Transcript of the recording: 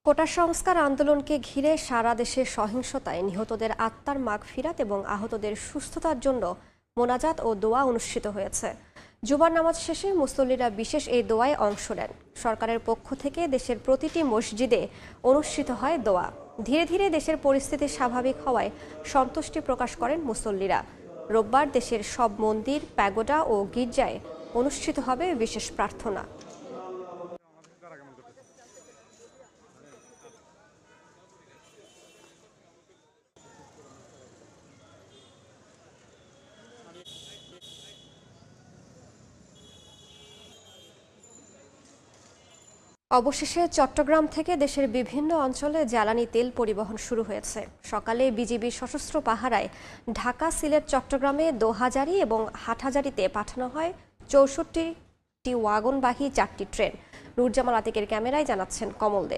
কোটা সংস্কার আন্দোলনকে ঘিরে সারা দেশে সহিংসতায় নিহতদের আত্মার মাগফিরাত এবং আহতদের সুস্থতার জন্য মোনাজাত ও দোয়া অনুষ্ঠিত হয়েছে। জুমার নামাজ শেষে মুসল্লিরা বিশেষ এই দোয়ায় অংশ নেন। সরকারের পক্ষ থেকে দেশের প্রতিটি মসজিদে অনুষ্ঠিত হয় দোয়া। ধীরে ধীরে দেশের পরিস্থিতি স্বাভাবিক হওয়ায় সন্তুষ্টি প্রকাশ করেন মুসল্লিরা। রোববার দেশের সব মন্দির, প্যাগোডা ও গির্জায় অনুষ্ঠিত হবে বিশেষ প্রার্থনা। অবশেষে চট্টগ্রাম থেকে দেশের বিভিন্ন অঞ্চলে জ্বালানি তেল পরিবহন শুরু হয়েছে। সকালে বিজিবির সশস্ত্র পাহারায় ঢাকা, সিলেট, চট্টগ্রামে দোহাজারী এবং হাটহাজারীতে পাঠানো হয় 64টি ওয়াগনবাহী 4টি ট্রেন। নূরজামাল আতিকের ক্যামেরায় জানাচ্ছেন কমল দে।